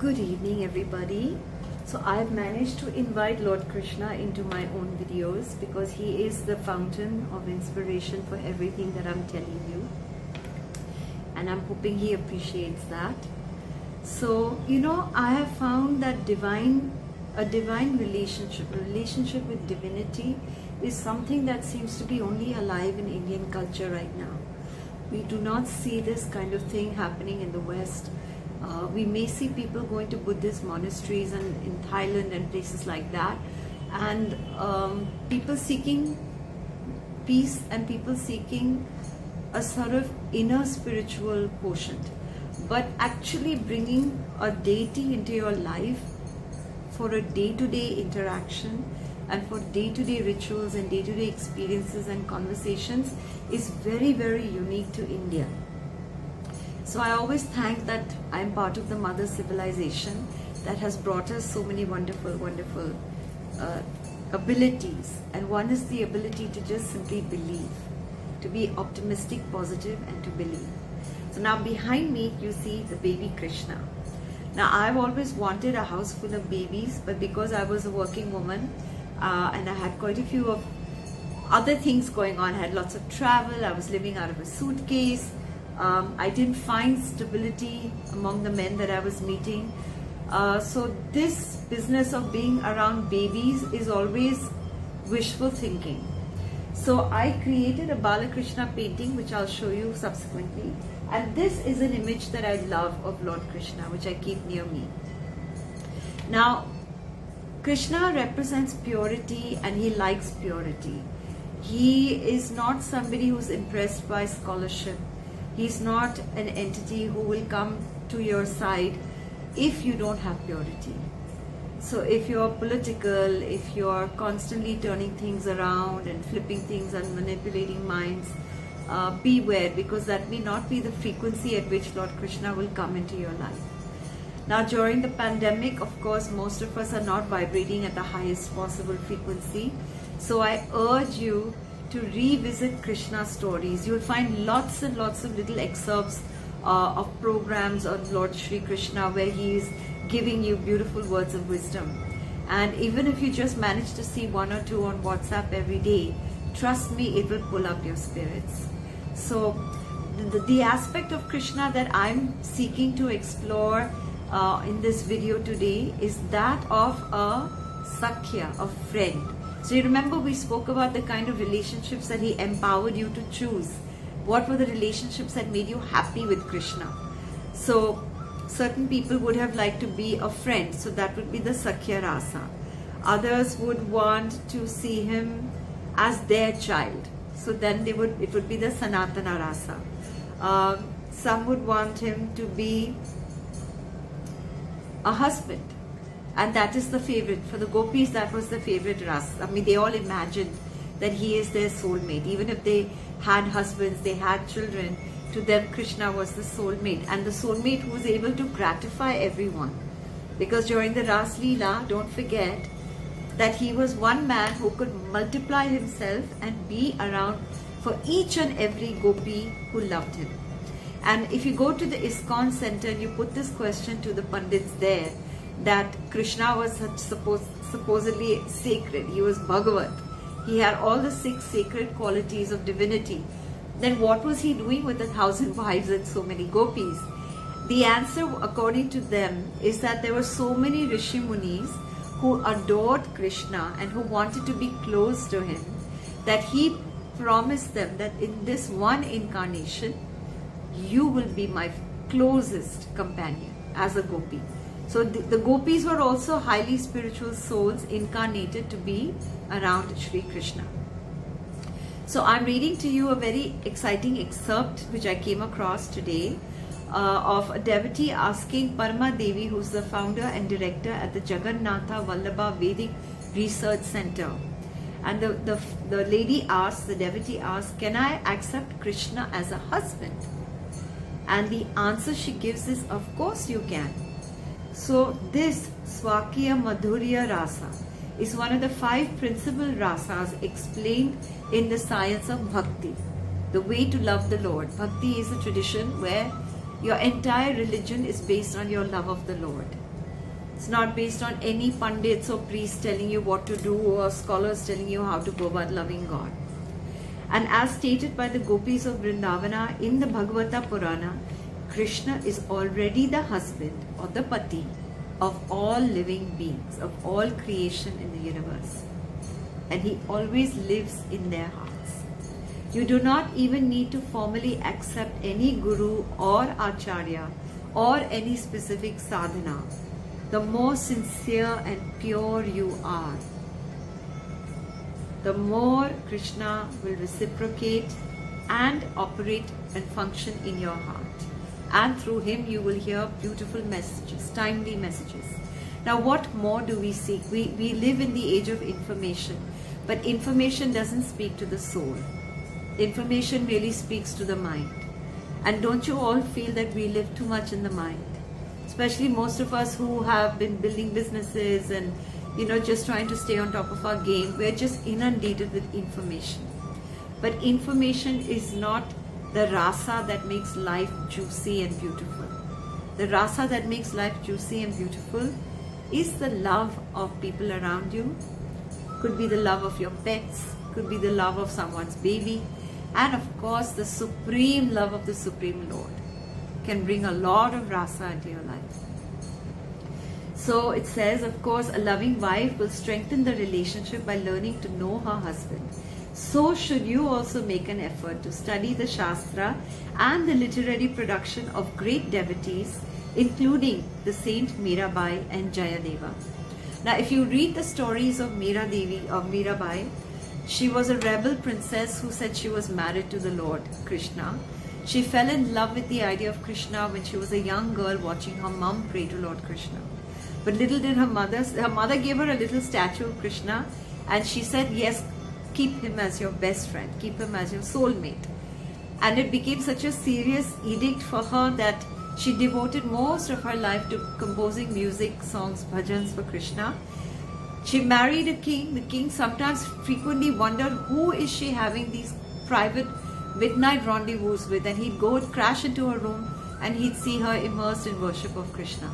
Good evening, everybody. So I've managed to invite Lord Krishna into my own videos because he is the fountain of inspiration for everything that I'm telling you. And I'm hoping he appreciates that. So, I have found that a divine relationship with divinity is something that seems to be only alive in Indian culture right now. We do not see this kind of thing happening in the West. We may see people going to Buddhist monasteries and in Thailand and places like that, and people seeking peace and people seeking a sort of inner spiritual quotient, but actually bringing a deity into your life for a day-to-day interaction and for day-to-day rituals and day-to-day experiences and conversations is very, very unique to India. So I always thank that I'm part of the mother civilization that has brought us so many wonderful abilities. And one is the ability to just simply believe, to be optimistic, positive, and to believe. So now behind me you see the baby Krishna. Now I've always wanted a house full of babies, but because I was a working woman and I had quite a few of other things going on, I had lots of travel, I was living out of a suitcase, I didn't find stability among the men that I was meeting. So this business of being around babies is always wishful thinking. So I created a Balakrishna painting, which I'll show you subsequently. And this is an image that I love of Lord Krishna, which I keep near me. Now, Krishna represents purity and he likes purity. He is not somebody who's impressed by scholarship. He's not an entity who will come to your side if you don't have purity. So if you're political, if you're constantly turning things around and flipping things and manipulating minds, beware, because that may not be the frequency at which Lord Krishna will come into your life. Now during the pandemic, of course, most of us are not vibrating at the highest possible frequency. So I urge you to revisit Krishna stories. You'll find lots and lots of little excerpts of programs on Lord Shri Krishna where he is giving you beautiful words of wisdom. And even if you just manage to see one or two on WhatsApp every day, trust me, it will pull up your spirits. So the aspect of Krishna that I'm seeking to explore in this video today is that of a Sakhya, a friend. So you remember we spoke about the kind of relationships that he empowered you to choose. What were the relationships that made you happy with Krishna? So certain people would have liked to be a friend, so that would be the Sakhya Rasa. Others would want to see him as their child, so then it would be the Sanatana Rasa. Some would want him to be a husband, and that is the favorite. For the gopis, that was the favorite rasa. I mean, they all imagined that he is their soulmate. Even if they had husbands, they had children, to them Krishna was the soulmate, and the soulmate who was able to gratify everyone. Because during the Ras Leela, don't forget that he was one man who could multiply himself and be around for each and every gopi who loved him. And if you go to the ISKCON center and you put this question to the Pandits there, that Krishna was supposedly sacred, he was Bhagavat, he had all the 6 sacred qualities of divinity, then what was he doing with 1,000 wives and so many gopis? The answer, according to them, is that there were so many Rishi Munis who adored Krishna and who wanted to be close to him, that he promised them that in this one incarnation, you will be my closest companion as a gopi. So the gopis were also highly spiritual souls incarnated to be around Shri Krishna. So I'm reading to you a very exciting excerpt which I came across today of a devotee asking Parma Devi, who's the founder and director at the Jagannatha Vallabha Vedic Research Center. And the lady asks, the devotee asks, can I accept Krishna as a husband? And the answer she gives is, of course you can. So this Swakya Madhurya Rasa is one of the 5 principal rasas explained in the science of bhakti, the way to love the Lord. Bhakti is a tradition where your entire religion is based on your love of the Lord. It's not based on any pundits or priests telling you what to do or scholars telling you how to go about loving God. And as stated by the gopis of Vrindavana in the Bhagavata Purana, Krishna is already the husband or the pati of all living beings, of all creation in the universe. And he always lives in their hearts. You do not even need to formally accept any guru or acharya or any specific sadhana. The more sincere and pure you are, the more Krishna will reciprocate and operate and function in your heart. And through him you will hear beautiful messages, timely messages. Now what more do we seek? We live in the age of information, but information doesn't speak to the soul. Information really speaks to the mind. And don't you all feel that we live too much in the mind? Especially most of us who have been building businesses and just trying to stay on top of our game. We're just inundated with information. But information is not the rasa that makes life juicy and beautiful. The rasa that makes life juicy and beautiful is the love of people around you. Could be the love of your pets, could be the love of someone's baby, and of course the supreme love of the Supreme Lord can bring a lot of rasa into your life. So it says, of course, a loving wife will strengthen the relationship by learning to know her husband. So should you also make an effort to study the Shastra and the literary production of great devotees, including the Saint Mirabai and Jayadeva. Now, if you read the stories of Mirabai, she was a rebel princess who said she was married to the Lord Krishna. She fell in love with the idea of Krishna when she was a young girl watching her mom pray to Lord Krishna. But little did her mother gave her a little statue of Krishna, and she said, yes, keep him as your best friend, keep him as your soulmate. And it became such a serious edict for her that she devoted most of her life to composing music, songs, bhajans for Krishna. She married a king. The king sometimes frequently wondered who is she having these private midnight rendezvous with, and he'd go and crash into her room and he'd see her immersed in worship of Krishna.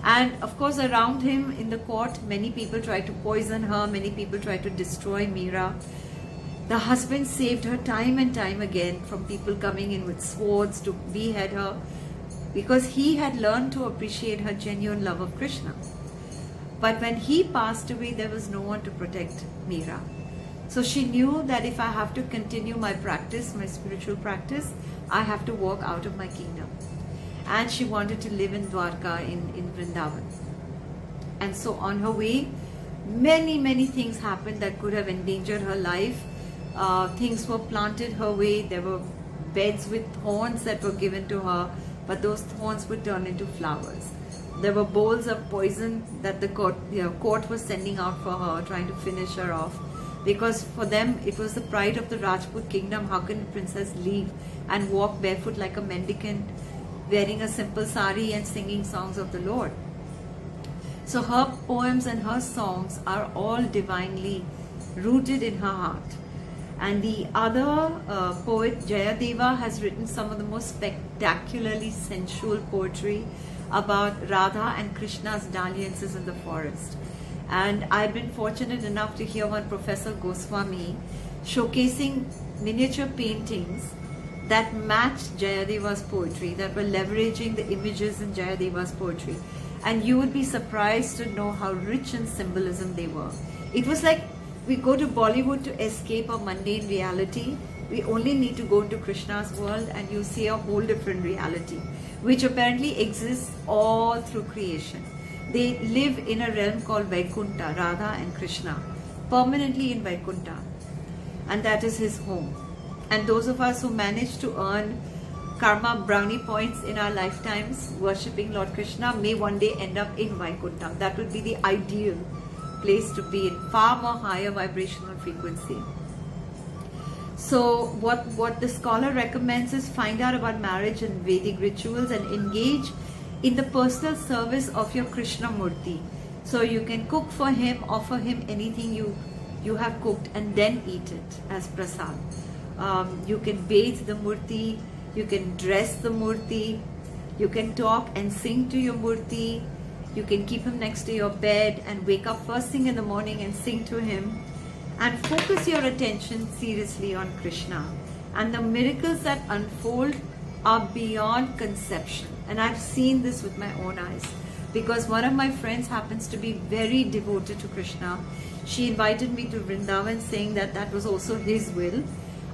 And of course around him in the court, many people tried to poison her, many people tried to destroy Meera. The husband saved her time and time again from people coming in with swords to behead her, because he had learned to appreciate her genuine love of Krishna. But when he passed away, there was no one to protect Meera. So she knew that if I have to continue my practice, my spiritual practice, I have to walk out of my kingdom. And she wanted to live in Dwarka, in Vrindavan. And so on her way, many things happened that could have endangered her life. Things were planted her way. There were beds with thorns that were given to her, but those thorns would turn into flowers. There were bowls of poison that the court was sending out for her, trying to finish her off. Because for them, it was the pride of the Rajput kingdom. How can a princess leave and walk barefoot like a mendicant, wearing a simple sari and singing songs of the Lord? So her poems and her songs are all divinely rooted in her heart. And the other poet, Jayadeva, has written some of the most spectacularly sensual poetry about Radha and Krishna's dalliances in the forest. And I've been fortunate enough to hear one Professor Goswami showcasing miniature paintings that matched Jayadeva's poetry, that were leveraging the images in Jayadeva's poetry. And you would be surprised to know how rich in symbolism they were. It was like we go to Bollywood to escape a mundane reality. We only need to go into Krishna's world and you see a whole different reality, which apparently exists all through creation. They live in a realm called Vaikunta, Radha and Krishna, permanently in Vaikunta. And that is his home. And those of us who manage to earn karma brownie points in our lifetimes worshipping Lord Krishna may one day end up in Vaikunta. That would be the ideal place to be in, far more higher vibrational frequency. So what the scholar recommends is find out about marriage and Vedic rituals and engage in the personal service of your Krishna Murti. So you can cook for him, offer him anything you have cooked and then eat it as prasad. You can bathe the Murti, you can dress the Murti, you can talk and sing to your Murti. You can keep him next to your bed and wake up first thing in the morning and sing to him and focus your attention seriously on Krishna. And the miracles that unfold are beyond conception. And I've seen this with my own eyes, because one of my friends happens to be very devoted to Krishna. She invited me to Vrindavan, saying that that was also his will.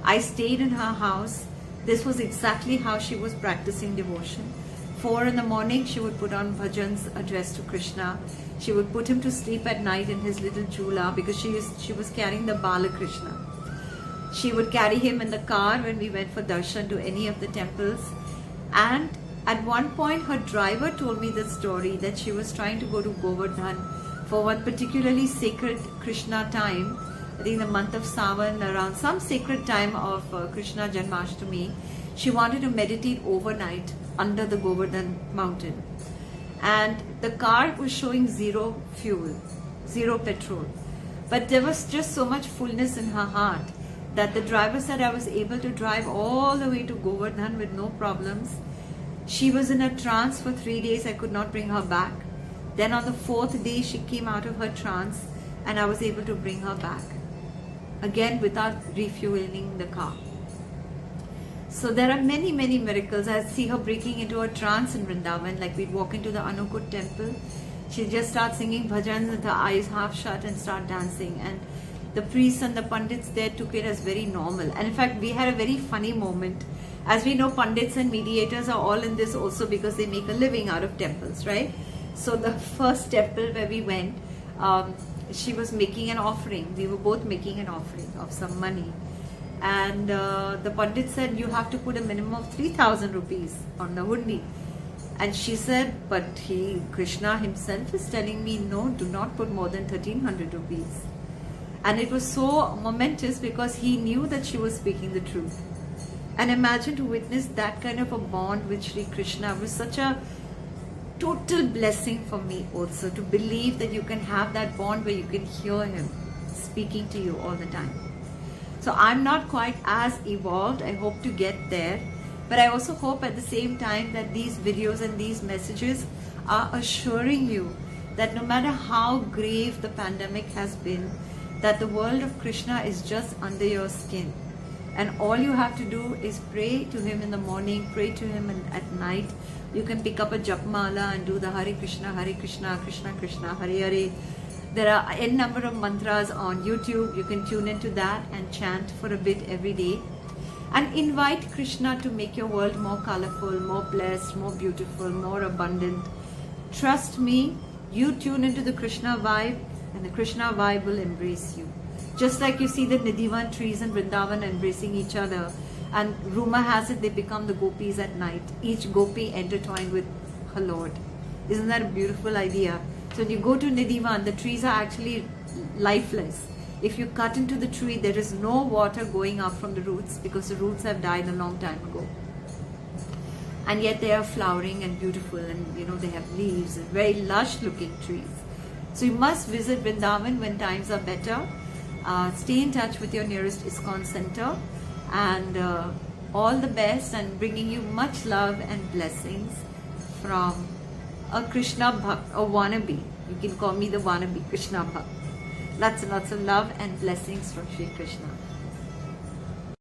I stayed in her house. This was exactly how she was practicing devotion. 4 in the morning, she would put on bhajans addressed to Krishna. She would put him to sleep at night in his little chula, because she was carrying the Bala Krishna. She would carry him in the car when we went for darshan to any of the temples. And at one point, her driver told me the story that she was trying to go to Govardhan for one particularly sacred Krishna time. I think the month of Sawan, around some sacred time of Krishna Janmashtami. She wanted to meditate overnight under the Govardhan mountain. And the car was showing zero fuel, zero petrol. But there was just so much fullness in her heart that the driver said I was able to drive all the way to Govardhan with no problems. She was in a trance for 3 days. I could not bring her back. Then on the 4th day, she came out of her trance and I was able to bring her back. Again, without refueling the car. So there are many, many miracles. I see her breaking into a trance in Vrindavan, like we'd walk into the Anukut temple. She'd just start singing bhajans with her eyes half shut and start dancing. And the priests and the pandits there took it as very normal. And in fact, we had a very funny moment. As we know, pandits and mediators are all in this also because they make a living out of temples, right? So the first temple where we went, she was making an offering. We were both making an offering of some money. And the pandit said, you have to put a minimum of 3,000 rupees on the hundi. And she said, but Krishna himself is telling me, no, do not put more than 1,300 rupees. And it was so momentous because he knew that she was speaking the truth. And imagine to witness that kind of a bond with Sri Krishna was such a total blessing for me also, to believe that you can have that bond where you can hear him speaking to you all the time. So I'm not quite as evolved. I hope to get there. But I also hope at the same time that these videos and these messages are assuring you that no matter how grave the pandemic has been, that the world of Krishna is just under your skin. And all you have to do is pray to him in the morning, pray to him at night. You can pick up a japmala and do the Hare Krishna, Krishna Krishna, Hare Hare. There are n number of mantras on YouTube. You can tune into that and chant for a bit every day. And invite Krishna to make your world more colorful, more blessed, more beautiful, more abundant. Trust me, you tune into the Krishna vibe and the Krishna vibe will embrace you. Just like you see the Nidhivan trees in Vrindavan embracing each other. And rumor has it they become the gopis at night. Each gopi intertwined with her lord. Isn't that a beautiful idea? So when you go to Nidhivan, the trees are actually lifeless. If you cut into the tree, there is no water going up from the roots because the roots have died a long time ago. And yet they are flowering and beautiful, and they have leaves and very lush looking trees. So you must visit Vrindavan when times are better. Stay in touch with your nearest ISKCON center, and all the best, and bringing you much love and blessings from a Krishna Bhakt, a wannabe. You can call me the wannabe Krishna Bhakt. Lots and lots of love and blessings from Sri Krishna.